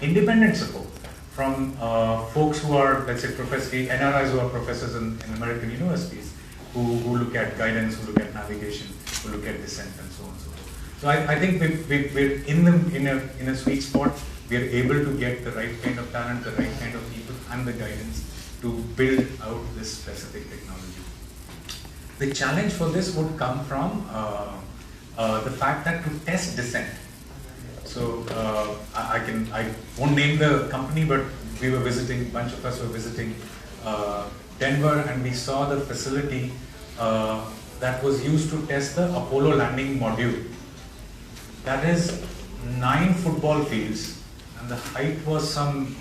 independent support from folks who are, let's say, NRIs who are professors in American universities, who look at guidance, who look at navigation, who look at descent, and so on and so forth. So I think we're in a sweet spot. We are able to get the right kind of talent, the right kind of people, and the guidance to build out this specific technology. The challenge for this would come from the fact that to test descent, so I won't name the company, but we were visiting, a bunch of us were visiting Denver, and we saw the facility that was used to test the Apollo landing module. That is 9 football fields, and the height was some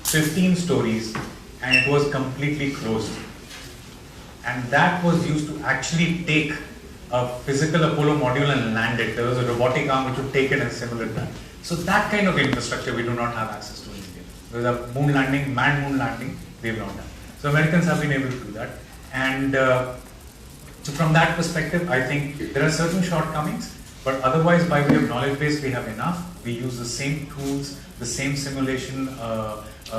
15 stories, and it was completely closed. And that was used to actually take a physical Apollo module and land it. There was a robotic arm which would take it and simulate that. So that kind of infrastructure we do not have access to in India. There's a moon landing, manned moon landing, we have not done. So Americans have been able to do that. And so from that perspective, I think there are certain shortcomings, but otherwise by way of knowledge base we have enough. We use the same tools, the same simulation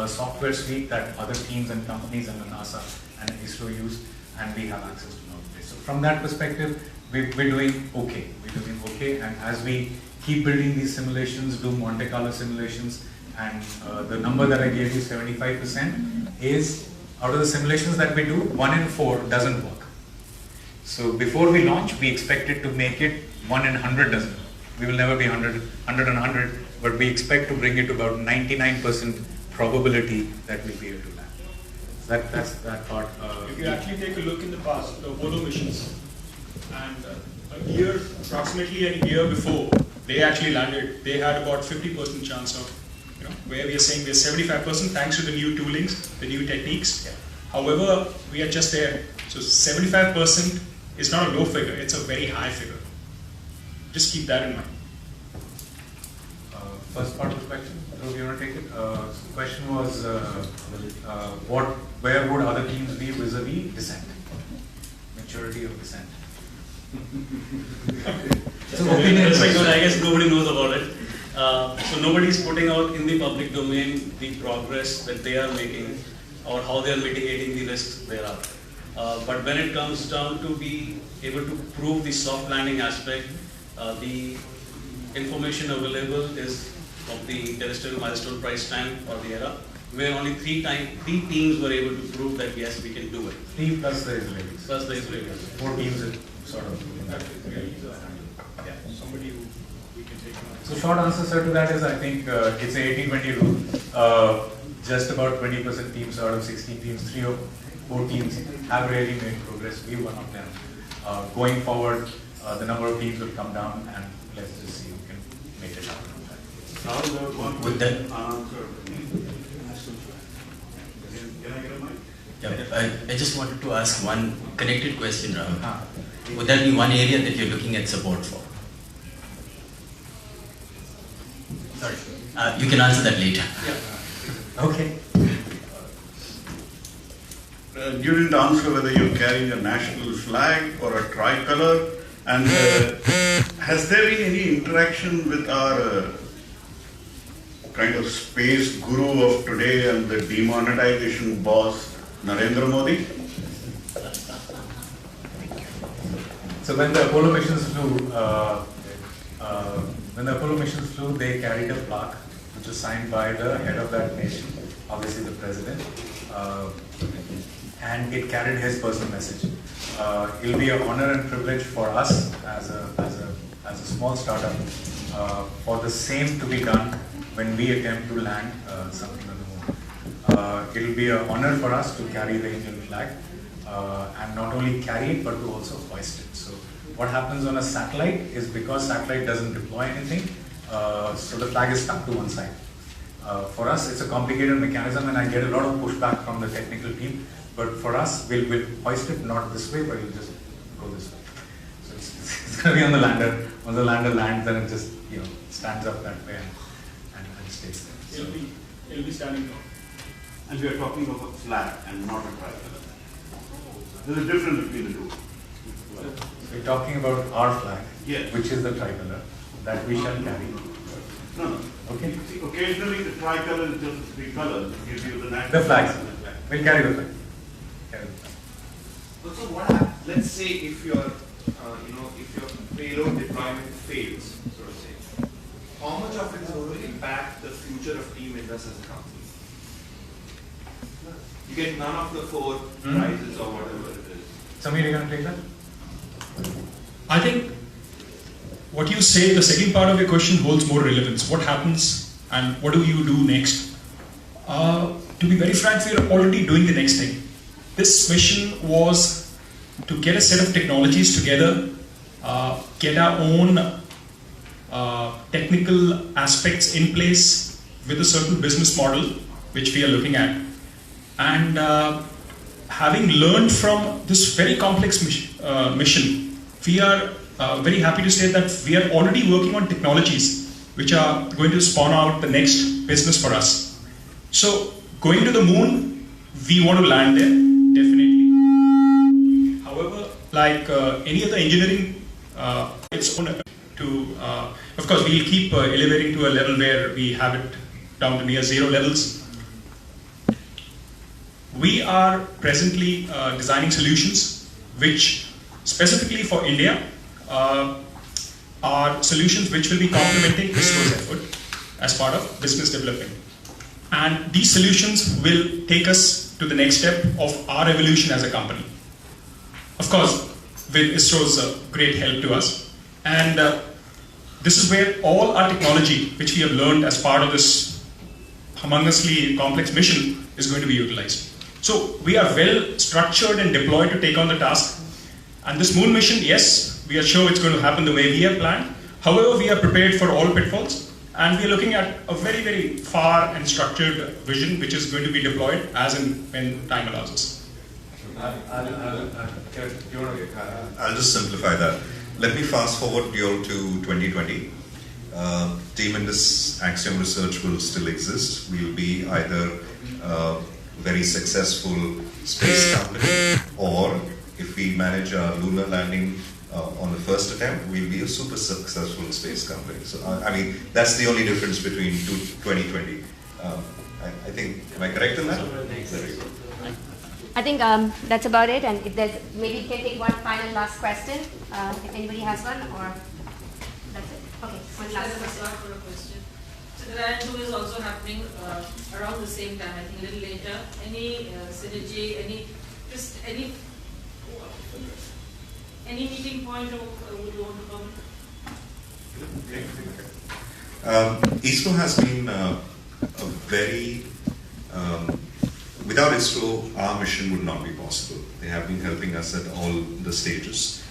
software suite that other teams and companies and the NASA and ISRO use, and we have access to knowledge base. So from that perspective, we're doing okay. We're doing okay, and as we keep building these simulations, do Monte Carlo simulations, and the number that I gave you, 75%, is out of the simulations that we do, 1 in 4 doesn't work. So before we launch, we expected to make it 1 in 100 doesn't work. We will never be 100 and 100, but we expect to bring it to about 99% probability that we'll be able to land. So that's that part. If you actually take a look in the past, the Apollo missions, and approximately a year before they actually landed, they had about 50% chance of, where we are saying we're 75% thanks to the new toolings, the new techniques. Yeah. However, we are just there. So 75% is not a low figure, it's a very high figure. Just keep that in mind. First part of the question, do you want to take it? The question was, where would other teams be vis-a-vis descent? Maturity of descent. So I guess nobody knows about it. So nobody is putting out in the public domain the progress that they are making or how they are mitigating the risks there are. But when it comes down to be able to prove the soft landing aspect, the information available is of the terrestrial milestone price time or the era, where only 3 teams were able to prove that yes, we can do it. 3 plus the Israelis. Plus the Israelis. 4 teams are sort of. Yeah, somebody who we can take on. So short answer, sir, to that is I think it's a 80-20 rule. Just about 20% teams out of 16 teams, 3 or 4 teams have really made progress. We're one of them. Going forward, the number of teams will come down, and let's just see who can make it happen. With that, Can I get a mic? Yeah, I just wanted to ask one connected question, Rahul. Would that be one area that you're looking at support for? Sorry, you can answer that later. Yeah. Okay. You didn't answer whether you're carrying a national flag or a tricolor, and has there been any interaction with our kind of space guru of today and the demonetization boss, Narendra Modi? So when the Apollo missions flew, they carried a plaque which was signed by the head of that nation, obviously the president, and it carried his personal message. It'll be an honor and privilege for us as a small startup for the same to be done when we attempt to land something on the moon. It'll be an honor for us to carry the Indian flag and not only carry it but to also hoist it. So what happens on a satellite is because satellite doesn't deploy anything, so the flag is stuck to one side. For us, it's a complicated mechanism, and I get a lot of pushback from the technical team. But for us, we'll hoist it not this way, but it'll just go this way. So it's going to be on the lander. When the lander lands, then it just stands up that way and stays there. So it'll be standing down. And we are talking of a flag and not a tricolor. There's a difference between the two. We're talking about our flag, yes, which is the tricolor that we shall carry. No. Okay. See, occasionally the tricolor is just 3 colors. It gives you the national The flag. We'll carry the flag. So what happens? Let's say if your payload deployment fails, so to say, how much of it is going to impact the future of Team Indus as a company? You get none of the 4 prizes or whatever it is. Samir, you going to take that? I think what you say, the second part of your question holds more relevance. What happens and what do you do next? To be very frank, we are already doing the next thing. This mission was to get a set of technologies together, get our own technical aspects in place with a certain business model which we are looking at. And having learned from this very complex mission, we are very happy to say that we are already working on technologies which are going to spawn out the next business for us. So going to the moon, we want to land there, definitely. However, like any other engineering, it's on to, of course, we'll keep elevating to a level where we have it down to near zero levels. We are presently designing solutions which specifically for India are solutions which will be complementing ISRO's effort as part of business development. And these solutions will take us to the next step of our evolution as a company. Of course, with ISRO's great help to us. And this is where all our technology, which we have learned as part of this humongously complex mission, is going to be utilized. So we are well structured and deployed to take on the task. And this moon mission, yes, we are sure it's going to happen the way we have planned. However, we are prepared for all pitfalls. And we are looking at a very, very far and structured vision which is going to be deployed as and when time allows us. I'll just simplify that. Let me fast forward you all to 2020. Team Indus Axiom Research will still exist. We will be either a very successful space company, or if we manage our lunar landing on the first attempt, we'll be a super successful space company. So, I mean, that's the only difference between 2020. I think, am I correct in that? There you go. I think that's about it, and if there's, maybe we can take one final last question, if anybody has one, or that's it. Okay, one last question. For a question. So the Grand 2 is also happening around the same time, I think a little later. Any synergy, any meeting point would you want to comment? ISRO has been a very, without ISRO, our mission would not be possible. They have been helping us at all the stages.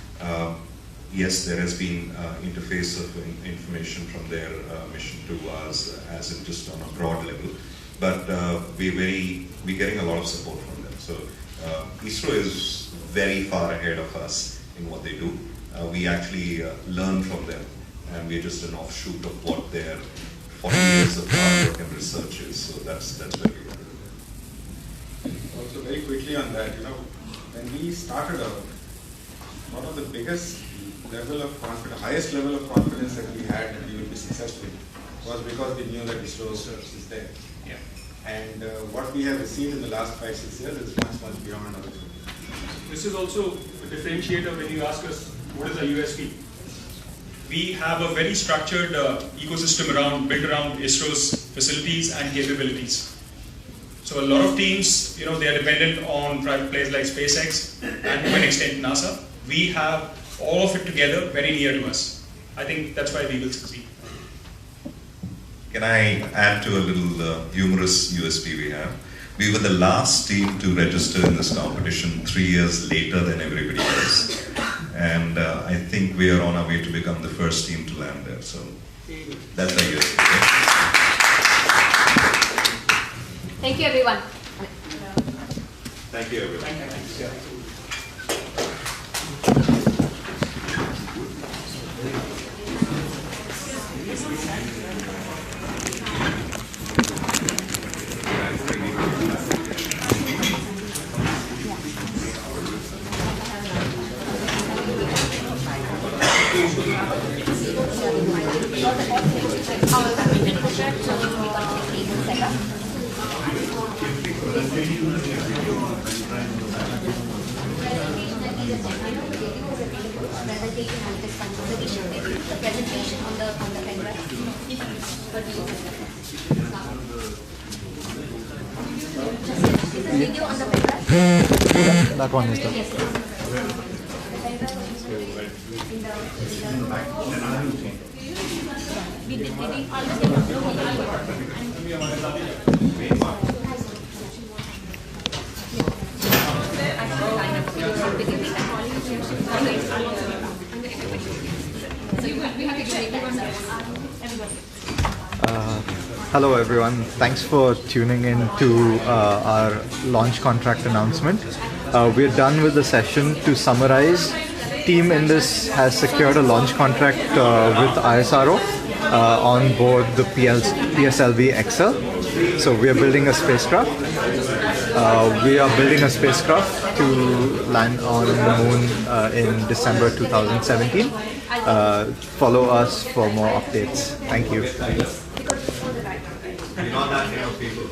Yes, there has been interface of information from their mission to us, as in just on a broad level, but we're getting a lot of support from them. So ISRO is very far ahead of us in what they do. We actually learn from them, and we're just an offshoot of what their 40 years of hard work and research is. So that's where we are. Also, very quickly on that, when we started out, one of the biggest level of confidence, highest level of confidence that we had that we would be successful was because we knew that ISRO is there. Yeah. And what we have received in the last 5-6 years is much, much beyond our expectations. This is also a differentiator when you ask us what is our USP. We have a very structured ecosystem built around ISRO's facilities and capabilities. So a lot of teams, they are dependent on private players like SpaceX and to an extent NASA. We have all of it together very near to us. I think that's why we will succeed. Can I add to a little humorous USP we have? We were the last team to register in this competition 3 years later than everybody else. And I think we are on our way to become the first team to land there. So that's our USP. Thank you, everyone. Thank you, everyone. Thank you. That one is done. Hello everyone, thanks for tuning in to our launch contract announcement. We're done with the session. To summarize, Team Indus has secured a launch contract with ISRO on board the PSLV-XL. So we are building a spacecraft. We are building a spacecraft to land on the moon in December 2017. Follow us for more updates. Thank you. Not that many people.